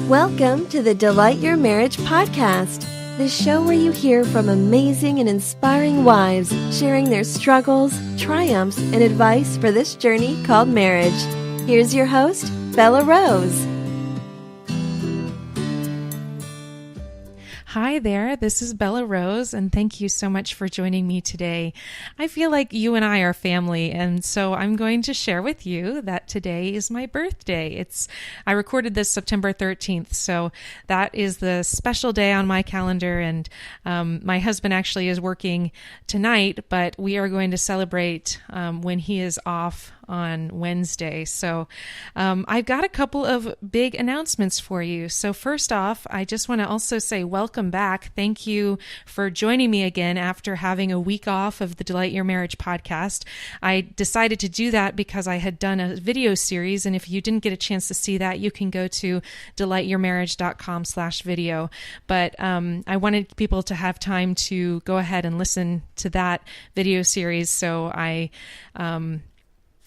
Welcome to the Delight Your Marriage podcast, the show where you hear from amazing and inspiring wives sharing their struggles, triumphs, and advice for this journey called marriage. Here's your host, Belah Rose. Hi there, this is Belah Rose, and thank you so much for joining me today. I feel like you and I are family, and so I'm going to share with you that today is my birthday. I recorded this September 13th, so that is the special day on my calendar, and my husband actually is working tonight, but we are going to celebrate when he is off on Wednesday. So I've got a couple of big announcements for you. So first off, I just want to also say welcome back. Thank you for joining me again after having a week off of the Delight Your Marriage podcast. I decided to do that because I had done a video series, and if you didn't get a chance to see that, you can go to delightyourmarriage.com/video. But I wanted people to have time to go ahead and listen to that video series, so I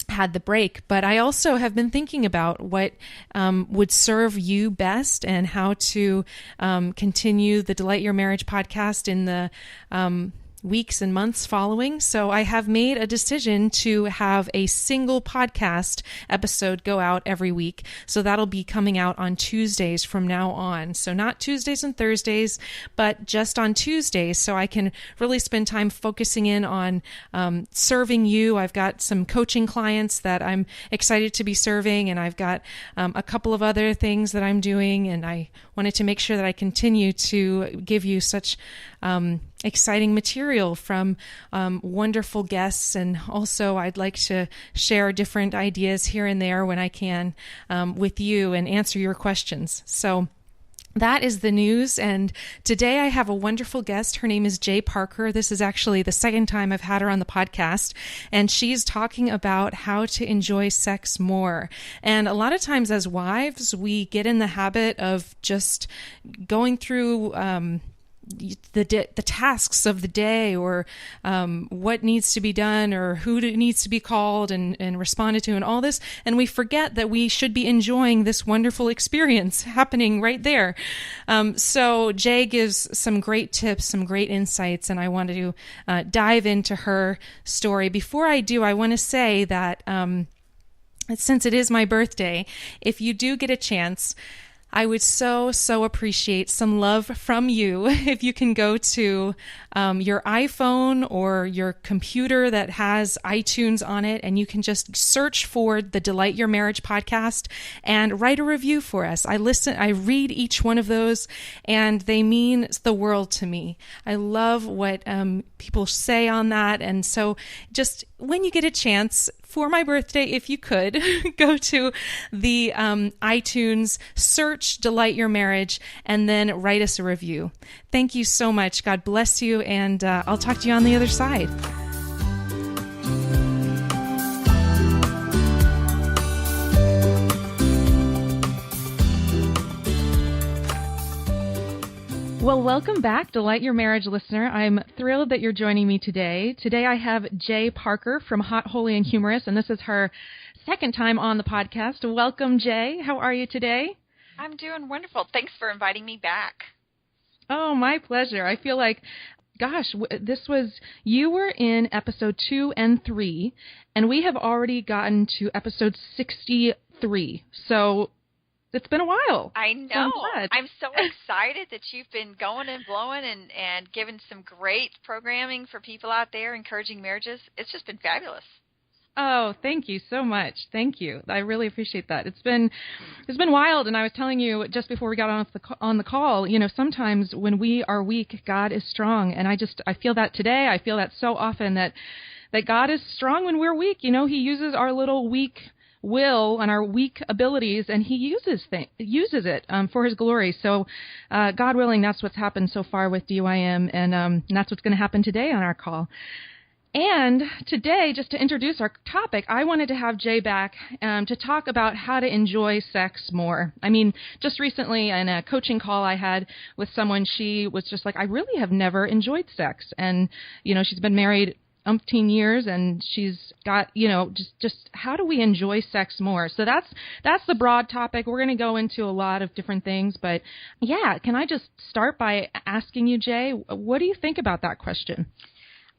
had the break. But I also have been thinking about what would serve you best and how to continue the Delight Your Marriage podcast in the weeks and months following. So I have made a decision to have a single podcast episode go out every week. So that'll be coming out on Tuesdays from now on. So not Tuesdays and Thursdays, but just on Tuesdays. So I can really spend time focusing in on serving you. I've got some coaching clients that I'm excited to be serving, and I've got a couple of other things that I'm doing, and I wanted to make sure that I continue to give you such exciting material from wonderful guests, and also I'd like to share different ideas here and there when I can with you and answer your questions. So that is the news, and today I have a wonderful guest. Her name is Jay Parker. This is actually the second time I've had her on the podcast, and she's talking about how to enjoy sex more. And a lot of times as wives, we get in the habit of just going through the tasks of the day, or what needs to be done, or who needs to be called and responded to, and all this, and we forget that we should be enjoying this wonderful experience happening right there. So Jay gives some great tips, some great insights, and I want to dive into her story. Before I do, I want to say that since it is my birthday, if you do get a chance, I would so appreciate some love from you if you can go to your iPhone or your computer that has iTunes on it, and you can just search for the Delight Your Marriage podcast and write a review for us. I read each one of those, and they mean the world to me. I love what people say on that, and so just when you get a chance, for my birthday, if you could, go to the iTunes, search Delight Your Marriage, and then write us a review. Thank you so much. God bless you, and I'll talk to you on the other side. Well, welcome back, Delight Your Marriage listener. I'm thrilled that you're joining me today. Today I have Jay Parker from Hot, Holy, and Humorous, and this is her second time on the podcast. Welcome, Jay. How are you today? I'm doing wonderful. Thanks for inviting me back. Oh, my pleasure. I feel like, gosh, you were in episode 2 and 3, and we have already gotten to episode 63. So it's been a while. I know. I'm so excited that you've been going and blowing and giving some great programming for people out there, encouraging marriages. It's just been fabulous. Oh, thank you so much. Thank you. I really appreciate that. It's been wild, and I was telling you just before we got on the call, sometimes when we are weak, God is strong, and I feel that today. I feel that so often that God is strong when we're weak. He uses our little weak will and our weak abilities, and he uses it for his glory. So God willing, that's what's happened so far with DYM, and that's what's going to happen today on our call. And today, just to introduce our topic, I wanted to have Jay back to talk about how to enjoy sex more. I mean, just recently in a coaching call I had with someone, she was just like, I really have never enjoyed sex. And, she's been married umpteen years, and she's got, just how do we enjoy sex more? So that's the broad topic. We're going to go into a lot of different things, but yeah, can I just start by asking you, Jay, what do you think about that question?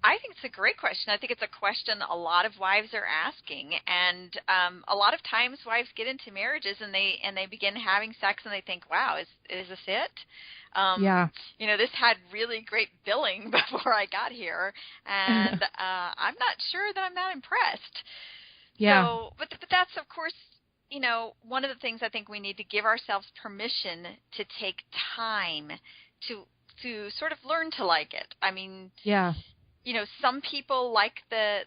I think it's a great question. I think it's a question a lot of wives are asking, and a lot of times wives get into marriages and they begin having sex and they think, "Wow, is this it?" This had really great billing before I got here, and I'm not sure that I'm that impressed. Yeah. So, but that's of course, one of the things I think we need to give ourselves permission to take time to sort of learn to like it. I mean, yeah. Some people like the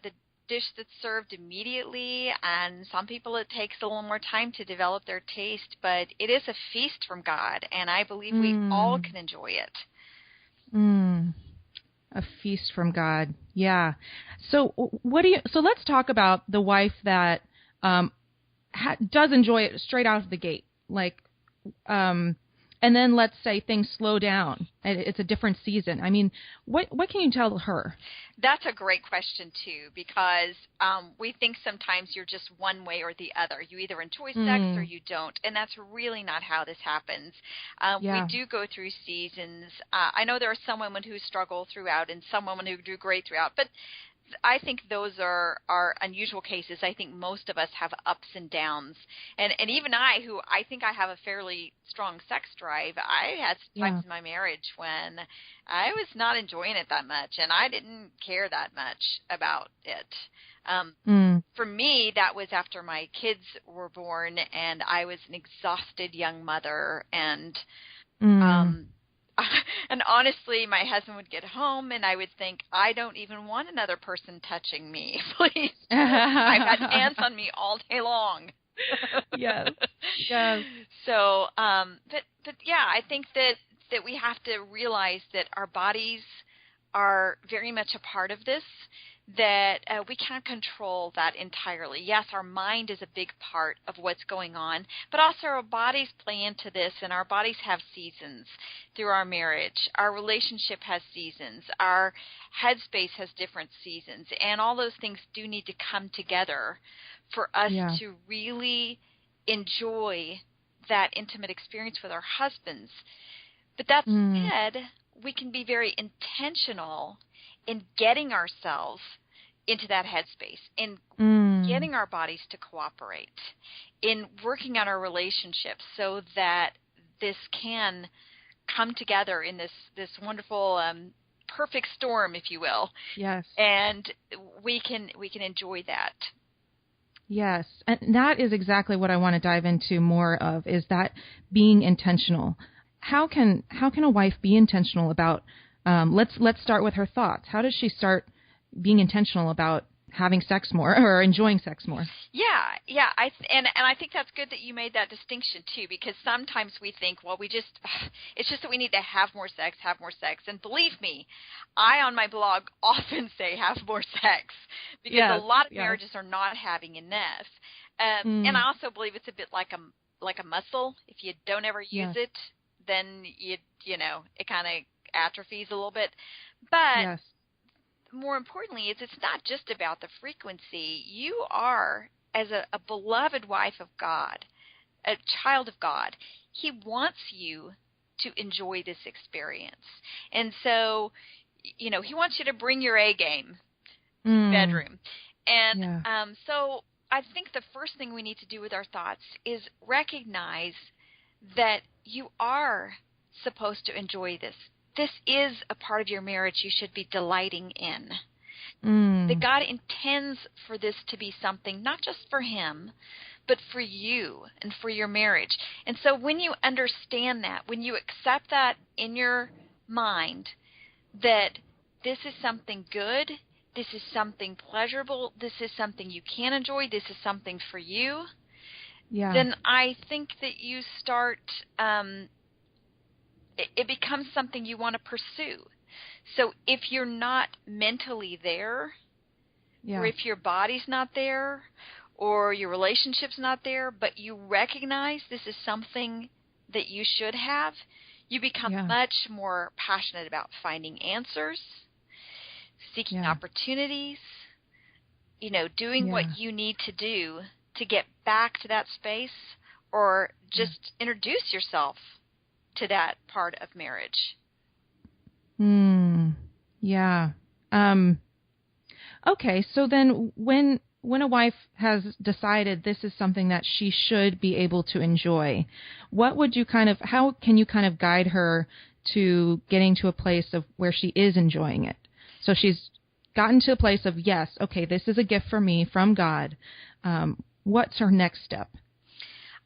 dish that's served immediately, and some people it takes a little more time to develop their taste, but it is a feast from God, and I believe we all can enjoy it. A feast from God. Yeah. So let's talk about the wife that does enjoy it straight out of the gate. And then let's say things slow down and it's a different season. I mean, what can you tell her? That's a great question, too, because we think sometimes you're just one way or the other. You either enjoy sex or you don't, and that's really not how this happens. We do go through seasons. I know there are some women who struggle throughout and some women who do great throughout, but I think those are unusual cases. I think most of us have ups and downs. And even I, who I think I have a fairly strong sex drive, I had times in my marriage when I was not enjoying it that much, and I didn't care that much about it. For me, that was after my kids were born, and I was an exhausted young mother, and and honestly, my husband would get home, and I would think, I don't even want another person touching me, please. I've got hands on me all day long. Yes. So, but yeah, I think that we have to realize that our bodies are very much a part of this, that we can't control that entirely. Yes, our mind is a big part of what's going on, but also our bodies play into this, and our bodies have seasons through our marriage. Our relationship has seasons. Our headspace has different seasons, and all those things do need to come together for us to really enjoy that intimate experience with our husbands. But that said, we can be very intentional in getting ourselves into that headspace, in getting our bodies to cooperate, in working on our relationships so that this can come together in this wonderful perfect storm, if you will. Yes. And we can enjoy that. Yes. And that is exactly what I want to dive into more of, is that being intentional. How can a wife be intentional about let's start with her thoughts. How does she start being intentional about having sex more or enjoying sex more? Yeah. And I think that's good that you made that distinction too, because sometimes we think, well, it's just that we need to have more sex. And believe me, I on my blog often say have more sex, because a lot of marriages are not having enough. And I also believe it's a bit like a muscle. If you don't ever use it, then it kind of atrophies a little bit. But more importantly, it's not just about the frequency. You are, as a beloved wife of God, a child of God, He wants you to enjoy this experience. And so, He wants you to bring your A game to the bedroom. And so I think the first thing we need to do with our thoughts is recognize that you are supposed to enjoy this. This is a part of your marriage you should be delighting in. That God intends for this to be something not just for Him, but for you and for your marriage. And so when you understand that, when you accept that in your mind, that this is something good, this is something pleasurable, this is something you can enjoy, this is something for you, then I think that you start it becomes something you want to pursue. So if you're not mentally there, or if your body's not there, or your relationship's not there, but you recognize this is something that you should have, you become much more passionate about finding answers. seeking Yeah. opportunities, doing Yeah. what you need to do to get back to that space, or just introduce yourself to that part of marriage. Yeah. Okay, so then when a wife has decided this is something that she should be able to enjoy, how can you kind of guide her to getting to a place of where she is enjoying it? So she's gotten to a place of, yes, okay, this is a gift for me from God. What's her next step?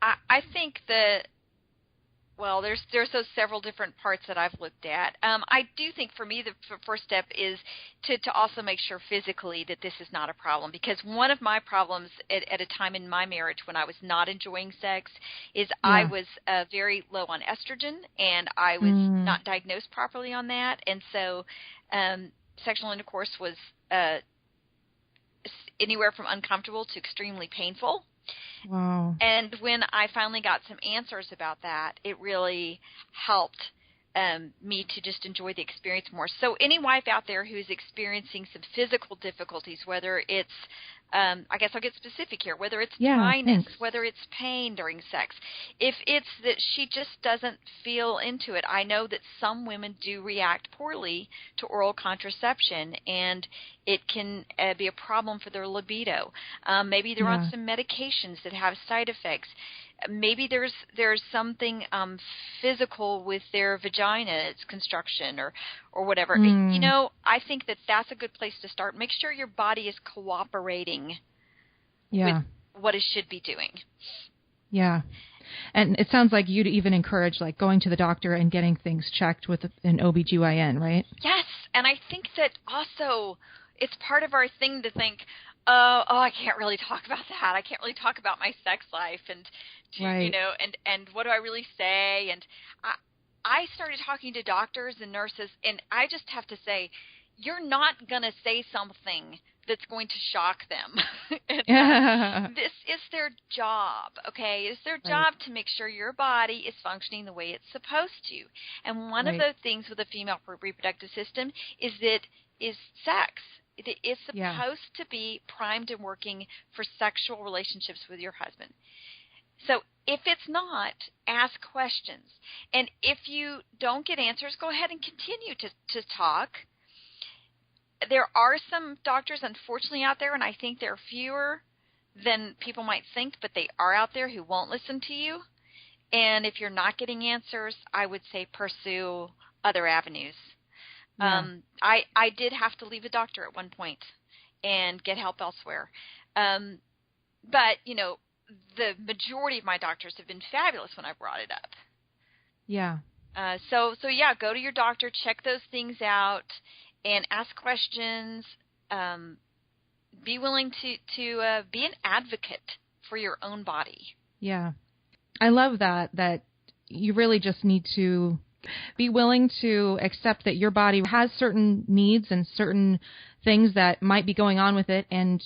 I think that, well, there's those several different parts that I've looked at. I do think for me the first step is to also make sure physically that this is not a problem, because one of my problems at a time in my marriage when I was not enjoying sex is I was very low on estrogen, and I was not diagnosed properly on that, and so sexual intercourse was anywhere from uncomfortable to extremely painful. Wow. And when I finally got some answers about that, it really helped me to just enjoy the experience more. So any wife out there who's experiencing some physical difficulties, whether it's, I guess I'll get specific here, whether it's dryness, whether it's pain during sex, if it's that she just doesn't feel into it, I know that some women do react poorly to oral contraception, and it can be a problem for their libido. Maybe they're on some medications that have side effects. Maybe there's something physical with their vagina, its construction or whatever. I think that's a good place to start. Make sure your body is cooperating with what it should be doing. Yeah. And it sounds like you'd even encourage like going to the doctor and getting things checked with an OBGYN, right? Yes. And I think that also it's part of our thing to think, I can't really talk about that. I can't really talk about my sex life and what do I really say? And I started talking to doctors and nurses, and I just have to say, you're not going to say something that's going to shock them. This is their job, okay? It's their job to make sure your body is functioning the way it's supposed to. And one of the things with the female reproductive system is sex. It is supposed to be primed and working for sexual relationships with your husband. So if it's not, ask questions. And if you don't get answers, go ahead and continue to talk. There are some doctors, unfortunately, out there, and I think there are fewer than people might think, but they are out there who won't listen to you. And if you're not getting answers, I would say pursue other avenues. I did have to leave a doctor at one point and get help elsewhere. But, the majority of my doctors have been fabulous when I brought it up. Yeah. So go to your doctor, check those things out, and ask questions. Be willing to be an advocate for your own body. Yeah. I love that you really just need to be willing to accept that your body has certain needs and certain things that might be going on with it, and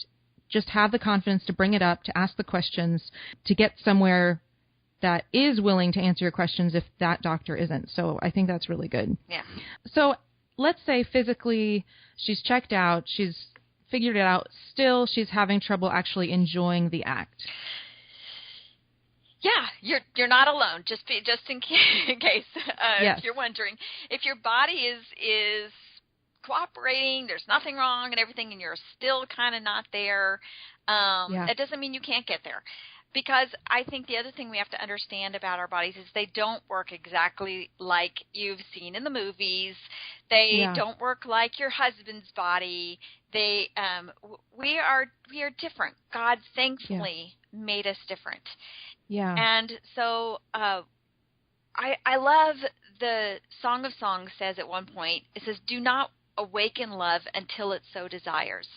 just have the confidence to bring it up, to ask the questions, to get somewhere that is willing to answer your questions if that doctor isn't. So I think that's really good. Yeah. So let's say physically she's checked out, she's figured it out, still she's having trouble actually enjoying the act. Yeah, you're not alone. Just in case if you're wondering, if your body is cooperating, there's nothing wrong and everything, and you're still kind of not there, that doesn't mean you can't get there. Because I think the other thing we have to understand about our bodies is they don't work exactly like you've seen in the movies. They don't work like your husband's body. We are different. God thankfully made us different. Yeah. And so I love the Song of Songs says at one point, it says, "Do not awaken love until it so desires."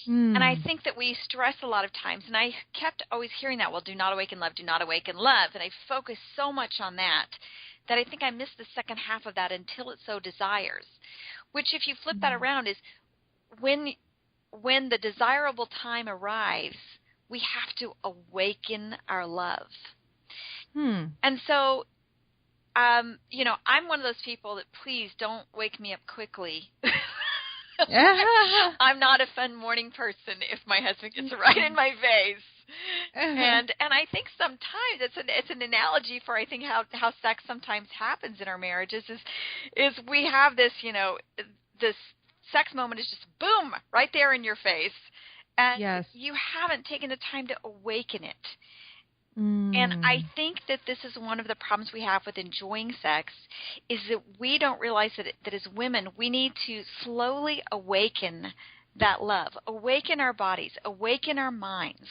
And I think that we stress a lot of times, and I kept always hearing that, well, do not awaken love, do not awaken love. And I focused so much on that I think I missed the second half of that, until it so desires, which if you flip that around is when the desirable time arrives, we have to awaken our love. And so, I'm one of those people that please don't wake me up quickly. I'm not a fun morning person if my husband gets right in my face. And I think sometimes it's an analogy for I think how sex sometimes happens in our marriages is we have this, this sex moment is just boom right there in your face, and you haven't taken the time to awaken it. And I think that this is one of the problems we have with enjoying sex is that we don't realize that as women we need to slowly awaken that love, awaken our bodies, awaken our minds,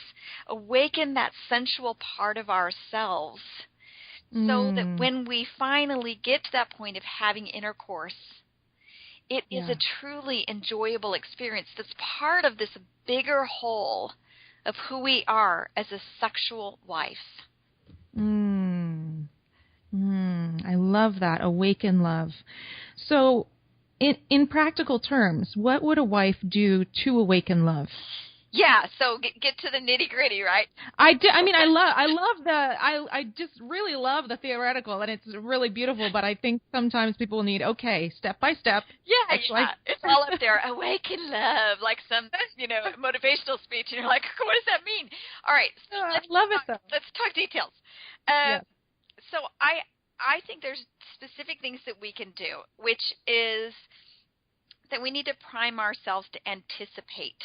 awaken that sensual part of ourselves so that when we finally get to that point of having intercourse, it is a truly enjoyable experience that's part of this bigger whole of who we are as a sexual wife. I love that. Awaken love. So in practical terms, what would a wife do to awaken love? Yeah, so get to the nitty-gritty, right? I do. I mean, I just really love the theoretical, and it's really beautiful, but I think sometimes people need, step by step. Yeah, it's all up there. Awaken love, like some, motivational speech, and you're like, what does that mean? All right, so I love it, though. Let's talk details. So I think there's specific things that we can do, which is that we need to prime ourselves to anticipate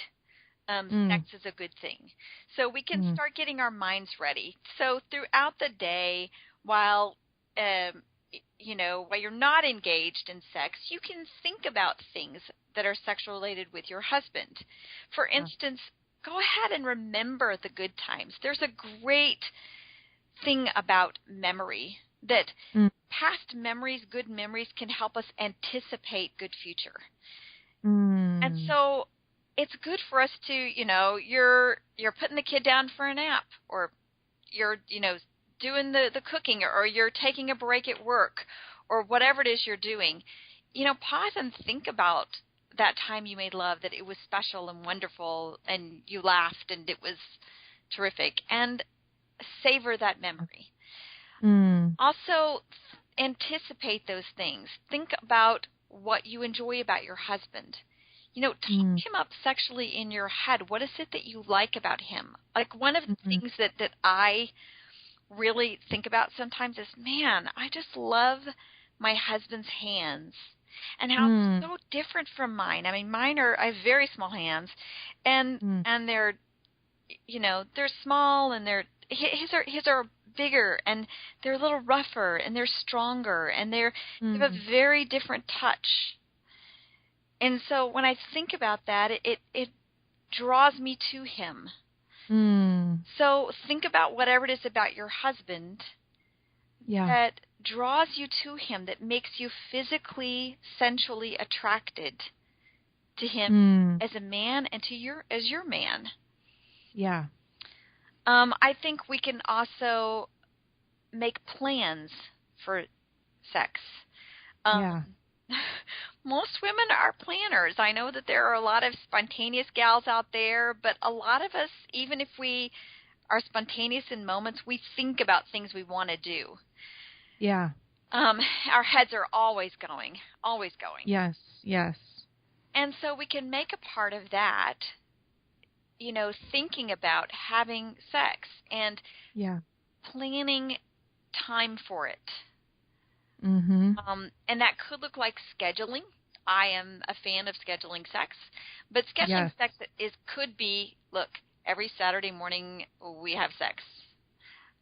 sex is a good thing. So we can start getting our minds ready. So throughout the day, while you're not engaged in sex, you can think about things that are sexual related with your husband. For instance, go ahead and remember the good times. There's a great thing about memory that past memories, good memories can help us anticipate good future. And so it's good for us to, you're putting the kid down for a nap, or you're, doing the cooking, or you're taking a break at work, or whatever it is you're doing. Pause and think about that time you made love, that it was special and wonderful, and you laughed, and it was terrific, and savor that memory. Also, anticipate those things. Think about what you enjoy about your husband. Talk him up sexually in your head. What is it that you like about him? Like, one of the things that I really think about sometimes is, man, I just love my husband's hands and how it's so different from mine. I mean, I have very small hands, and they're, they're small, and his are bigger, and they're a little rougher, and they're stronger, and they have a very different touch. And so when I think about that, it draws me to him. So think about whatever it is about your husband that draws you to him, that makes you physically, sensually attracted to him as a man and as your man. Yeah. I think we can also make plans for sex. Most women are planners. I know that there are a lot of spontaneous gals out there, but a lot of us, even if we are spontaneous in moments, we think about things we want to do. Yeah. Our heads are always going. Yes. And so we can make a part of that, thinking about having sex and planning time for it. And that could look like scheduling. I am a fan of scheduling sex, but scheduling sex could be, look, every Saturday morning we have sex.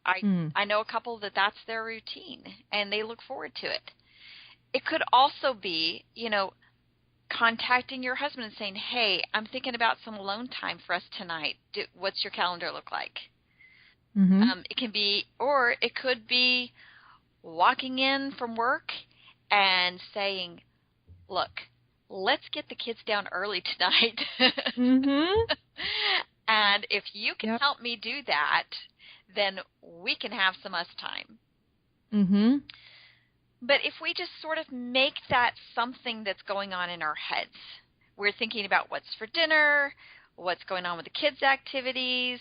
I know a couple that's their routine, and they look forward to it. It could also be, contacting your husband and saying, hey, I'm thinking about some alone time for us tonight. What's your calendar look like? It can be, or it could be walking in from work and saying, look, let's get the kids down early tonight. And if you can help me do that, then we can have some us time. But if we just sort of make that something that's going on in our heads, we're thinking about what's for dinner, what's going on with the kids' activities,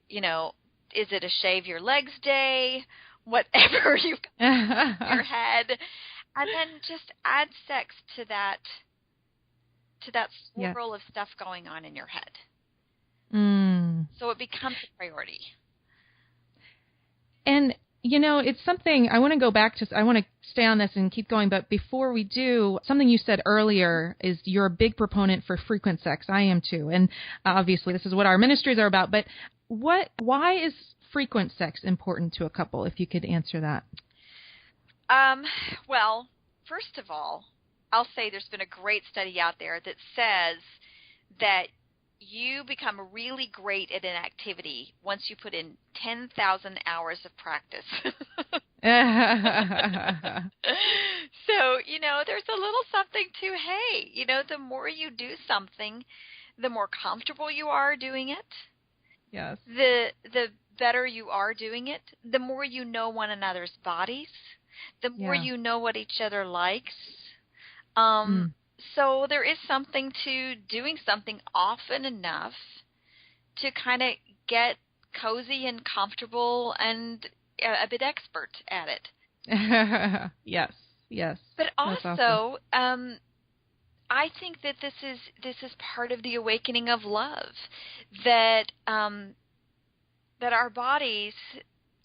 is it a shave your legs day, whatever you've got in your head, and then just add sex to that to that swirl of stuff going on in your head. So it becomes a priority. And, it's something I want to go back to. I want to stay on this and keep going. But before we do, something you said earlier is you're a big proponent for frequent sex. I am too. And obviously this is what our ministries are about. But why is frequent sex important to a couple, if you could answer that? Well, first of all, I'll say there's been a great study out there that says that you become really great at an activity once you put in 10,000 hours of practice. So, there's a little something to, hey, the more you do something, the more comfortable you are doing it. Yes. The better you are doing it, the more you know one another's bodies, the more you know what each other likes. So there is something to doing something often enough to kind of get cozy and comfortable and a bit expert at it. Yes. But also, awesome. I think that this is part of the awakening of love, that our bodies,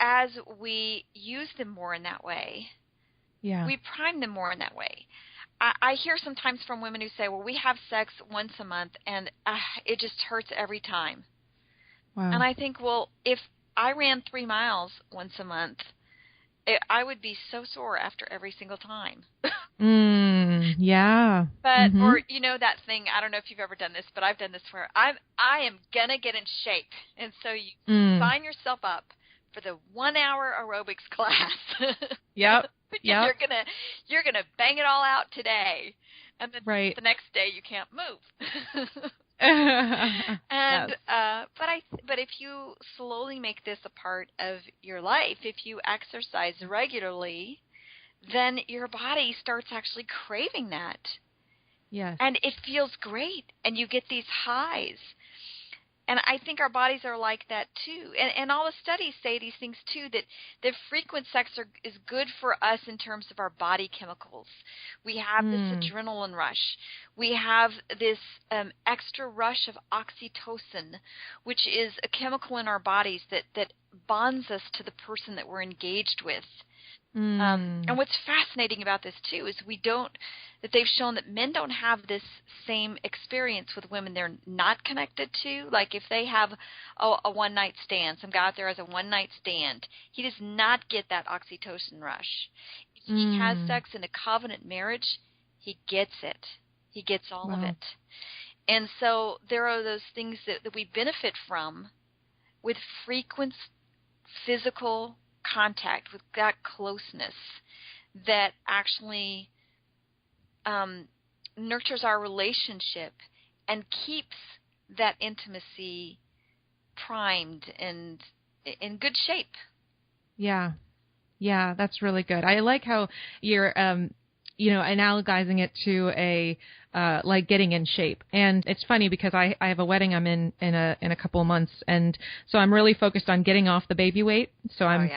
as we use them more in that way, we prime them more in that way. I hear sometimes from women who say, well, we have sex once a month, and it just hurts every time. Wow. And I think, well, if I ran 3 miles once a month, I would be so sore after every single time. Yeah. But, or, that thing, I don't know if you've ever done this, but I've done this where I am going to get in shape. And so you sign yourself up for the 1-hour aerobics class. Yep. You're gonna bang it all out today, and then the next day you can't move. And but if you slowly make this a part of your life, if you exercise regularly, then your body starts actually craving that. Yes. And it feels great, and you get these highs. And I think our bodies are like that too. And all the studies say these things too, that frequent sex is good for us in terms of our body chemicals. We have this adrenaline rush. We have this extra rush of oxytocin, which is a chemical in our bodies that bonds us to the person that we're engaged with. And what's fascinating about this too is that they've shown that men don't have this same experience with women they're not connected to. Like if they have a one-night stand, some guy out there has a one-night stand, he does not get that oxytocin rush. If he has sex in a covenant marriage, he gets it. He gets all of it. And so there are those things that we benefit from with frequent physical contact, with that closeness that actually nurtures our relationship and keeps that intimacy primed and in good shape. Yeah, that's really good. I like how you're analogizing it to like getting in shape. And it's funny because I have a wedding I'm in a couple of months, and so I'm really focused on getting off the baby weight. So I'm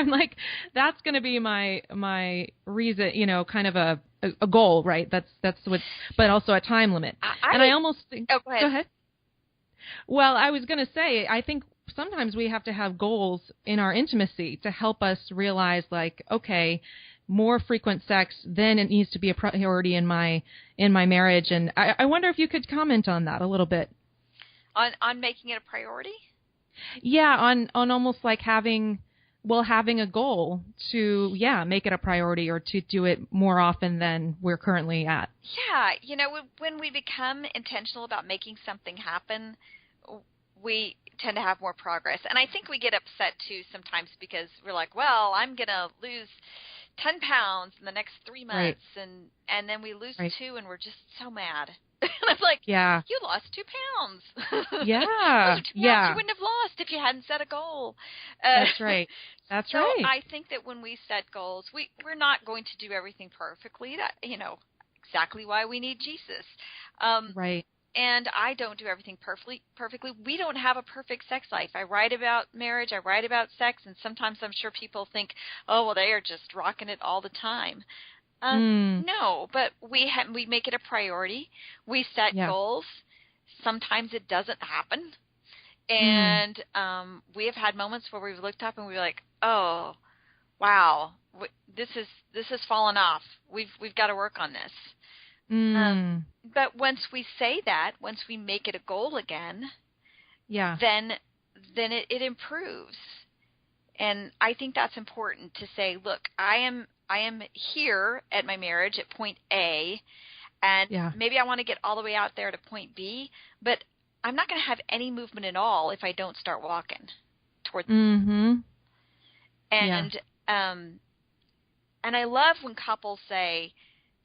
like, that's going to be my reason, kind of a goal, right? That's what, but also a time limit. I almost think, go ahead. Go ahead. Well, I was going to say, I think sometimes we have to have goals in our intimacy to help us realize, like, okay, more frequent sex, then it needs to be a priority in my marriage. And I wonder if you could comment on that a little bit. On making it a priority? Yeah, on almost like having a goal to, make it a priority or to do it more often than we're currently at. Yeah, when we become intentional about making something happen, we tend to have more progress. And I think we get upset too sometimes because we're like, well, I'm going to lose 10 pounds in the next 3 months, and then we lose 2 and we're just so mad. And I'm like, you lost 2 pounds. Yeah. Those are 2 pounds you wouldn't have lost if you hadn't set a goal. That's right. That's so right. I think that when we set goals, we're not going to do everything perfectly. That exactly why we need Jesus. Right. And I don't do everything perfectly. We don't have a perfect sex life. I write about marriage. I write about sex. And sometimes I'm sure people think, oh, well, they are just rocking it all the time. No, but we make it a priority. We set goals. Sometimes it doesn't happen. And we have had moments where we've looked up and we're like, oh, wow, this has fallen off. We've got to work on this. But once we say that, once we make it a goal again, then it improves. And I think that's important to say, look, I am here at my marriage at point A, and maybe I want to get all the way out there to point B, but I'm not going to have any movement at all if I don't start walking toward them. And I love when couples say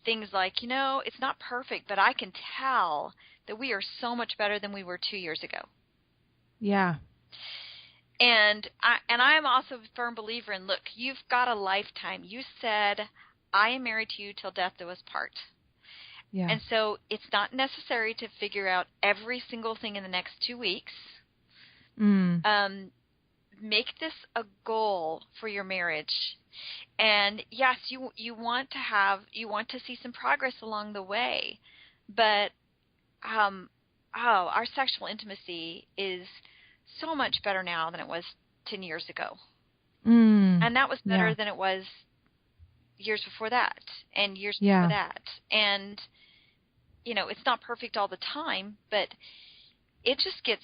things like, it's not perfect, but I can tell that we are so much better than we were 2 years ago. Yeah. And I'm also a firm believer in, look, you've got a lifetime. You said, I am married to you till death do us part. Yeah. And so it's not necessary to figure out every single thing in the next 2 weeks. Make this a goal for your marriage. And yes, you want to see some progress along the way, but our sexual intimacy is so much better now than it was 10 years ago. And that was better than it was years before that and years before that. And, it's not perfect all the time, but it just gets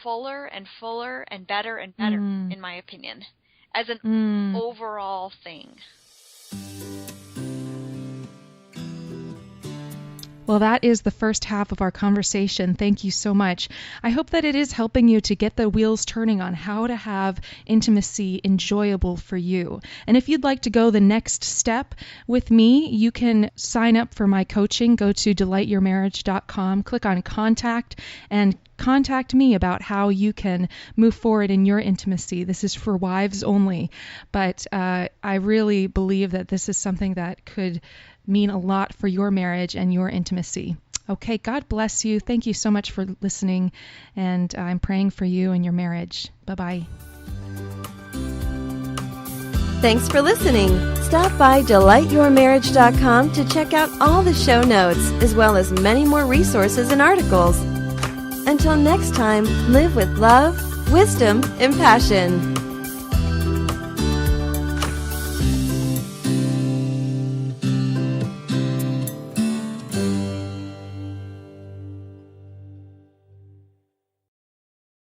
fuller and fuller and better, in my opinion, as an overall thing. Well, that is the first half of our conversation. Thank you so much. I hope that it is helping you to get the wheels turning on how to have intimacy enjoyable for you. And if you'd like to go the next step with me, you can sign up for my coaching. Go to delightyourmarriage.com, click on contact, and contact me about how you can move forward in your intimacy. This is for wives only, but I really believe that this is something that could mean a lot for your marriage and your intimacy. Okay, God bless you. Thank you so much for listening, and I'm praying for you and your marriage. Bye-bye. Thanks for listening. Stop by delightyourmarriage.com to check out all the show notes, as well as many more resources and articles. Until next time, live with love, wisdom, and passion.